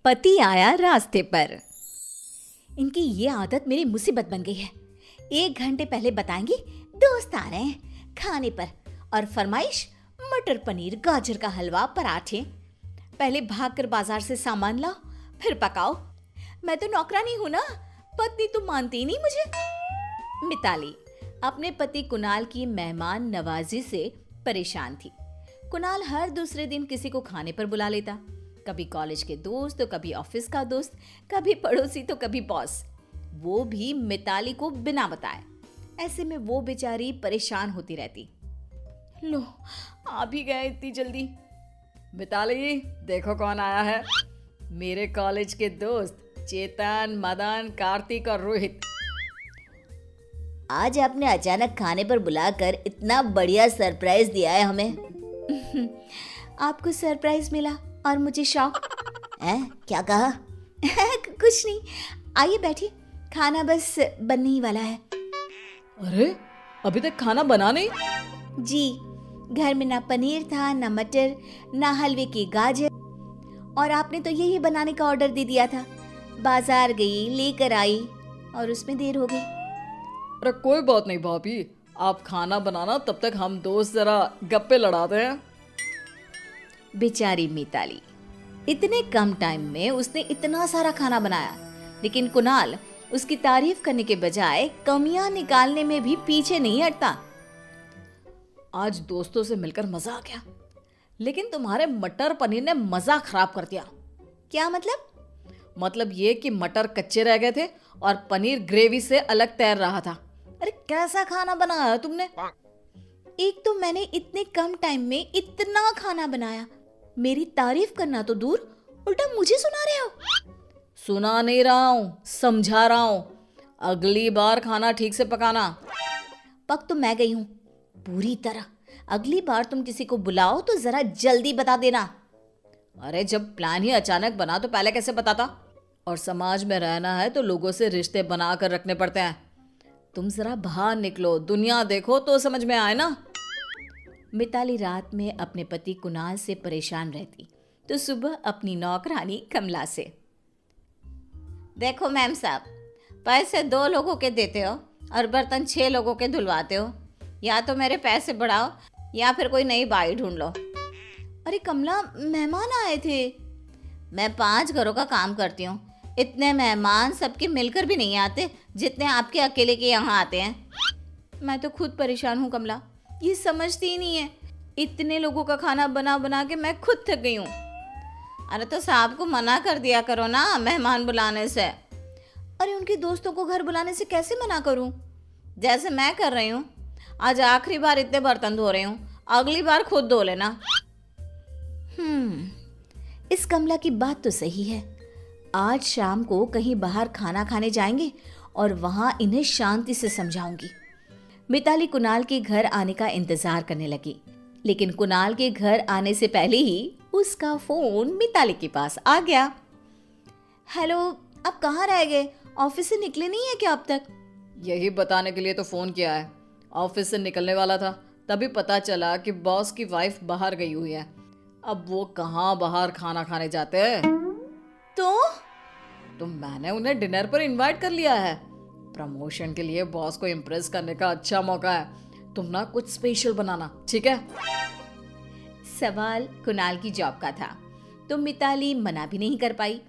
पति आया रास्ते पर। इनकी ये आदत मेरी मुसीबत बन गई है। 1 घंटे पहले बताएंगी दोस्त आ रहे हैं खाने पर, और फरमाइश मटर पनीर, गाजर का हलवा, पराठे। पहले भागकर बाजार से सामान लाओ फिर पकाओ। मैं तो नौकरानी हूं ना, पत्नी तो मानती ही नहीं मुझे। मिताली अपने पति कुणाल की मेहमान नवाजी से परेशान थी। कुणाल हर दूसरे दिन किसी को खाने पर बुला लेता, कभी कॉलेज के दोस्त तो कभी ऑफिस का दोस्त, कभी पड़ोसी तो कभी बॉस, वो भी मिताली को बिना बताए। ऐसे में वो बेचारी परेशान होती रहती। लो आ भी गए इतनी जल्दी। मिताली देखो कौन आया है, मेरे कॉलेज के दोस्त चेतन, मदन, कार्तिक और रोहित। आज आपने अचानक खाने पर बुलाकर इतना बढ़िया सरप्राइज दिया है हमें। आपको सरप्राइज मिला और मुझे शौक। क्या कहा? कुछ नहीं, आइए बैठिए, खाना बस बनने ही वाला है। अरे अभी तक खाना बना नहीं? जी, घर में ना पनीर था, ना मटर, ना हलवे की गाजर, और आपने तो यही बनाने का ऑर्डर दे दिया था। बाजार गई, लेकर आई और उसमें देर हो गई। अरे कोई बात नहीं भाभी, आप खाना बनाना, तब तक हम दोस्त जरा गप्पे लड़ाते हैं। बेचारी मिताली, इतने कम टाइम में उसने इतना सारा खाना बनाया, लेकिन कुणाल उसकी तारीफ करने के बजाय कमियां निकालने में भी पीछे नहीं हटता। आज दोस्तों से मिलकर मजा आ गया, लेकिन तुम्हारे मटर पनीर ने मजा खराब कर दिया। क्या मतलब? मतलब ये कि मटर कच्चे रह गए थे और पनीर ग्रेवी से अलग तैर रहा था। अरे कैसा खाना बनाया है तुमने? एक तो मैंने इतने कम टाइम में इतना खाना बनाया, मेरी तारीफ करना तो दूर, उल्टा मुझे सुना रहे हो। सुना नहीं रहा हूँ, समझा रहा हूँ। अगली बार खाना ठीक से पकाना। पक तो मैं गई हूँ पूरी तरह। अगली बार तुम किसी को बुलाओ तो जरा जल्दी बता देना। अरे जब प्लान ही अचानक बना तो पहले कैसे बताता? और समाज में रहना है तो लोगों से रिश्ते बना कर रखने पड़ते हैं। तुम जरा बाहर निकलो, दुनिया देखो तो समझ में आए ना। मिताली रात में अपने पति कुणाल से परेशान रहती तो सुबह अपनी नौकरानी कमला से, देखो मैम साहब, पैसे 2 लोगों के देते हो और बर्तन 6 लोगों के धुलवाते हो। या तो मेरे पैसे बढ़ाओ या फिर कोई नई बाई ढूंढ लो। अरे कमला, मेहमान आए थे। मैं 5 घरों का काम करती हूँ, इतने मेहमान सबके मिलकर भी नहीं आते जितने आपके अकेले के यहाँ आते हैं। मैं तो खुद परेशान हूँ कमला, ये समझती ही नहीं है। इतने लोगों का खाना बना बना के मैं खुद थक गई हूँ। अरे तो साहब को मना कर दिया करो ना मेहमान बुलाने से। अरे उनके दोस्तों को घर बुलाने से कैसे मना करूँ? जैसे मैं कर रही हूँ। आज आखिरी बार इतने बर्तन धो रही हूँ, अगली बार खुद धो लेना। इस कमला की बात तो सही है। आज शाम को कहीं बाहर खाना खाने जाएंगे और वहां इन्हें शांति से समझाऊंगी। मिताली कुणाल के घर आने का इंतजार करने लगी, लेकिन कुणाल के घर आने से पहले ही उसका फोन मिताली के पास आ गया। हेलो, आप कहाँ रह गए? ऑफिस से निकले नहीं है क्या अब तक? यही बताने के लिए तो फोन किया है। ऑफिस से निकलने वाला था, तभी पता चला कि बॉस की वाइफ बाहर गई हुई है। अब वो कहाँ बाहर खाना खाने जाते हैं। तो मैंने उन्हें डिनर पर इनवाइट कर लिया है। प्रमोशन के लिए बॉस को इम्प्रेस करने का अच्छा मौका है। तुम ना कुछ स्पेशल बनाना, ठीक है? सवाल कुणाल की जॉब का था तो मिताली मना भी नहीं कर पाई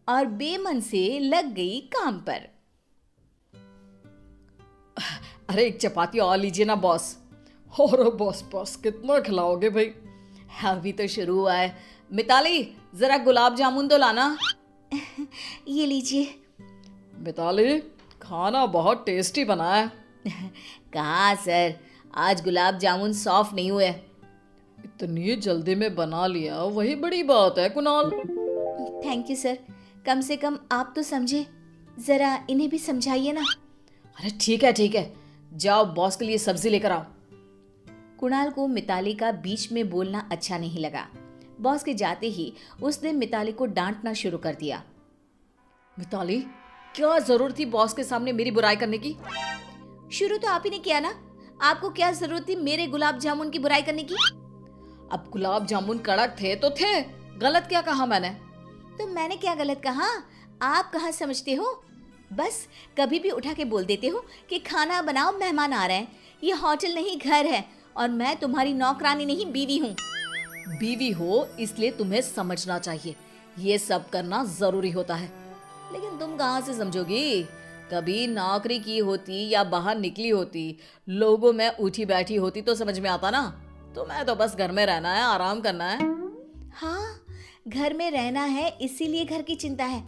और बेमन से लग गई काम पर। अरे 1 चपाती और लीजिए ना बॉस। और बॉस कितना खिलाओगे भाई? अभी तो शुरू हुआ है। मिताली जरा गुलाब जामुन तो लाना। ये लीजिए। मिताली खाना बहुत टेस्टी बना है। कहाँ सर, आज गुलाब जामुन सॉफ्ट नहीं हुए। इतनी जल्दी में बना लिया, वही बड़ी बात है कुणाल। थैंक यू सर, कम से कम आप तो समझे, जरा इन्हें भी समझाइए ना। अरे ठीक है, जाओ बॉस के लिए सब्जी लेकर आओ। कुणाल को मिताली का बीच में बोलना अच्छा नहीं लगा। बॉस के जाते ही उसने मिताली को डांटना शुरू कर दिया। मिताली, क्या जरूरत थी बॉस के सामने मेरी बुराई करने की? शुरू तो आप ही ने किया ना, आपको क्या जरूरत थी मेरे गुलाब जामुन की बुराई करने की? अब गुलाब जामुन कड़क थे तो थे, गलत क्या कहा मैंने? तो मैंने क्या गलत कहा? आप कहाँ समझते हो? बस कभी भी उठा के बोल देते हो कि खाना बनाओ, मेहमान आ रहे हैं। ये होटल नहीं घर है और मैं तुम्हारी नौकरानी नहीं, बीवी हूँ। बीवी हो इसलिए तुम्हें समझना चाहिए, ये सब करना जरूरी होता है। लेकिन तुम कहाँ से समझोगी? कभी नौकरी की होती या बाहर निकली होती, लोगों में उठी बैठी होती तो समझ में आता ना। तुम्हें तो बस घर में रहना है, आराम करना है। हाँ, घर में रहना है, इसीलिए घर की चिंता है।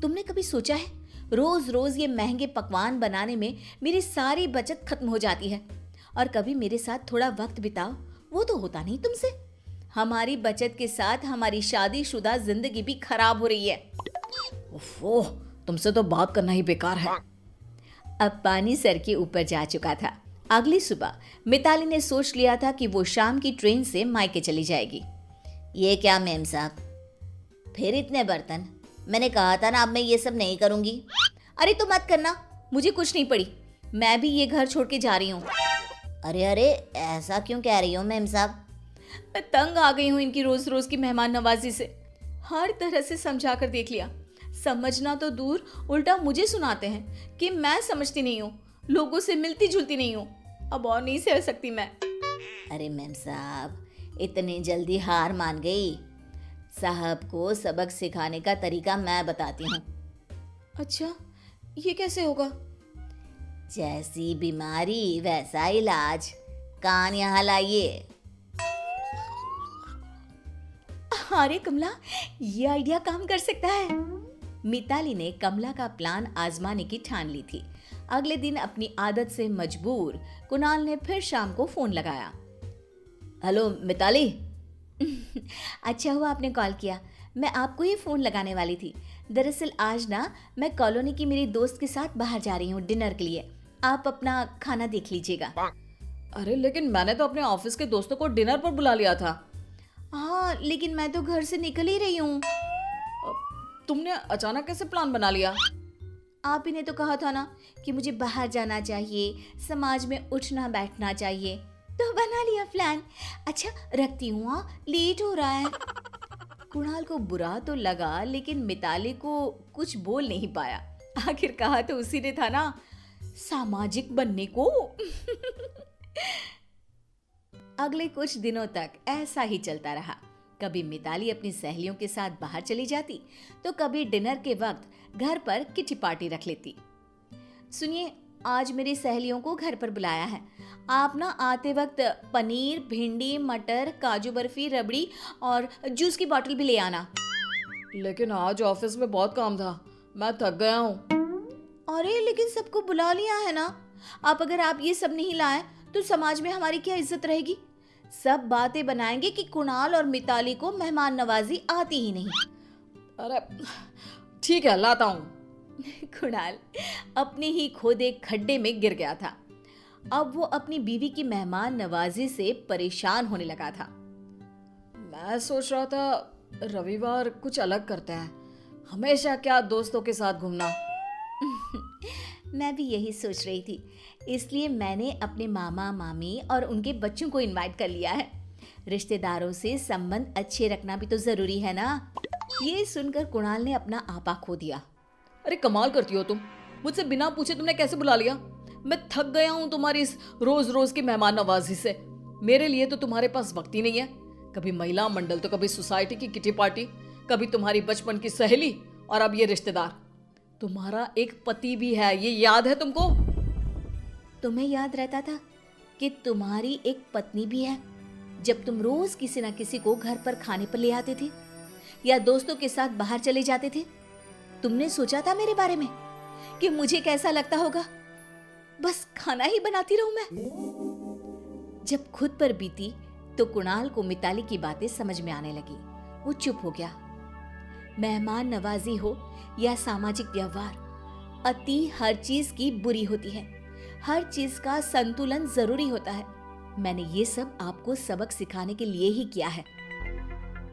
तुमने कभी सोचा है, रोज रोज ये महंगे पकवान बनाने में मेरी सारी बचत खत्म हो जाती है। और कभी मेरे साथ थोड़ा वक्त बिताओ, वो तो होता नहीं तुमसे। हमारी बचत के साथ हमारी शादीशुदा जिंदगी भी खराब हो रही है। ओह, तुमसे तो बात करना ही बेकार है। अब पानी सर के ऊपर जा चुका था। अगली सुबह मिताली ने सोच लिया था कि वो शाम की ट्रेन से मायके चली जाएगी। ये क्या मेम साहब, फिर इतने बर्तन? मैंने कहा था ना अब मैं ये सब नहीं करूंगी। अरे तो मत करना, मुझे कुछ नहीं पड़ी, मैं भी ये घर छोड़ के जा रही हूँ। अरे अरे, ऐसा क्यों कह रही हो मेम साहब? मैं तंग आ गई हूँ इनकी रोज रोज की मेहमान नवाजी से। हर तरह से समझा कर देख लिया, समझना तो दूर, उल्टा मुझे सुनाते हैं कि मैं समझती नहीं हूँ, लोगों से मिलती जुलती नहीं हूँ। अब और नहीं सह सकती मैं। अरे मैम साहब, इतनी जल्दी हार मान गई? साहब को सबक सिखाने का तरीका मैं बताती हूँ। अच्छा, ये कैसे होगा? जैसी बीमारी वैसा इलाज। कान यहाँ लाइए। अरे कमला, ये आइडिया काम कर सकता है। मिताली ने कमला का प्लान आजमाने की ठान ली थी। अगले दिन अपनी आदत से मजबूर कुणाल ने फिर शाम को फोन लगाया। हेलो मिताली। अच्छा हुआ आपने कॉल किया, मैं आपको ही फोन लगाने वाली थी। दरअसल आज ना मैं कॉलोनी की मेरी दोस्त के साथ बाहर जा रही हूँ डिनर के लिए। आप अपना खाना देख लीजिएगा। अरे लेकिन मैंने तो अपने ऑफिस के दोस्तों को डिनर पर बुला लिया था। हाँ, लेकिन मैं तो घर से निकल ही रही हूँ। तुमने अचानक कैसे प्लान बना लिया? आप ही ने तो कहा था ना कि मुझे बाहर जाना चाहिए, समाज में उठना बैठना चाहिए, तो बना लिया प्लान। अच्छा रखती हूँ, हाँ, लेट हो रहा है। कुणाल को बुरा तो लगा, लेकिन मिताली को कुछ बोल नहीं पाया। आखिर कहा तो उसी ने था ना, सामाजिक बनने को। अगले कुछ दिनों तक ऐसा ही चलता रहा। कभी मिताली अपनी सहेलियों के साथ बाहर चली जाती, तो कभी डिनर के वक्त घर पर किटी पार्टी रख लेती। सुनिए, आज मेरी सहेलियों को घर पर बुलाया है। आप ना आते वक्त पनीर, भिंडी, मटर, काजू बर्फी, रबड़ी और जूस की बोतल भी ले आना। लेकिन आज ऑफिस में बहुत काम था, मैं थक गया हूँ। अरे लेकिन सबको बुला लिया है ना। अब अगर आप ये सब नहीं लाए तो समाज में हमारी क्या इज्जत रहेगी? सब बातें बनाएंगे कि कुणाल और मिताली को मेहमान नवाजी आती ही नहीं। अरे ठीक है, लाता हूँ। कुणाल अपने ही खोदे खड्डे में गिर गया था। अब वो अपनी बीवी की मेहमान नवाजी से परेशान होने लगा था। मैं सोच रहा था रविवार कुछ अलग करते हैं, हमेशा क्या दोस्तों के साथ घूमना। मैं भी यही सोच रही थी, इसलिए मैंने अपने मामा मामी और उनके बच्चों को इनवाइट कर लिया है। रिश्तेदारों से संबंध अच्छे रखना भी तो जरूरी है ना। ये सुनकर कुणाल ने अपना आपा खो दिया। अरे कमाल करती हो तुम, मुझसे बिना पूछे तुमने कैसे बुला लिया? मैं थक गया हूँ तुम्हारी इस रोज रोज की मेहमान नवाजी से। मेरे लिए तो तुम्हारे पास वक्त ही नहीं है। कभी महिला मंडल तो कभी सोसाइटी की किटी पार्टी, कभी तुम्हारी बचपन की सहेली और अब ये रिश्तेदार। तुम्हारा एक पति भी है, ये याद है तुमको? तुम्हें याद रहता था कि तुम्हारी एक पत्नी भी है, जब तुम रोज किसी न किसी को घर पर खाने पर ले आते थे या दोस्तों के साथ बाहर चले जाते थे? तुमने सोचा था मेरे बारे में कि मुझे कैसा लगता होगा? बस खाना ही बनाती रहूं मैं। जब खुद पर बीती तो कुणाल को मिताली की बातें समझ में आने लगी। वो चुप हो गया। मेहमान नवाजी हो या सामाजिक व्यवहार, अति हर चीज की बुरी होती है। हर चीज का संतुलन जरूरी होता है। मैंने ये सब आपको सबक सिखाने के लिए ही किया है।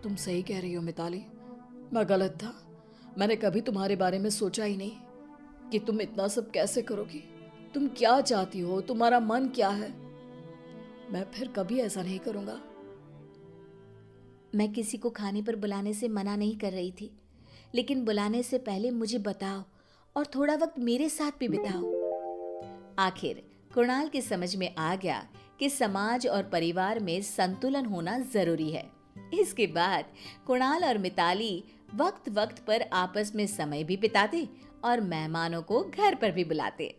तुम सही कह रही हो मिताली, मैं गलत था। मैंने कभी तुम्हारे बारे में सोचा ही नहीं कि तुम इतना सब कैसे करोगी। तुम क्या चाहती हो, तुम्हारा मन क्या है। मैं फिर कभी ऐसा नहीं करूंगा। मैं किसी को खाने पर बुलाने से मना नहीं कर रही थी, लेकिन बुलाने से पहले मुझे बताओ और थोड़ा वक्त मेरे साथ भी बिताओ। आखिर कुणाल की समझ में आ गया कि समाज और परिवार में संतुलन होना जरूरी है। इसके बाद कुणाल और मिताली वक्त वक्त पर आपस में समय भी बिताते और मेहमानों को घर पर भी बुलाते।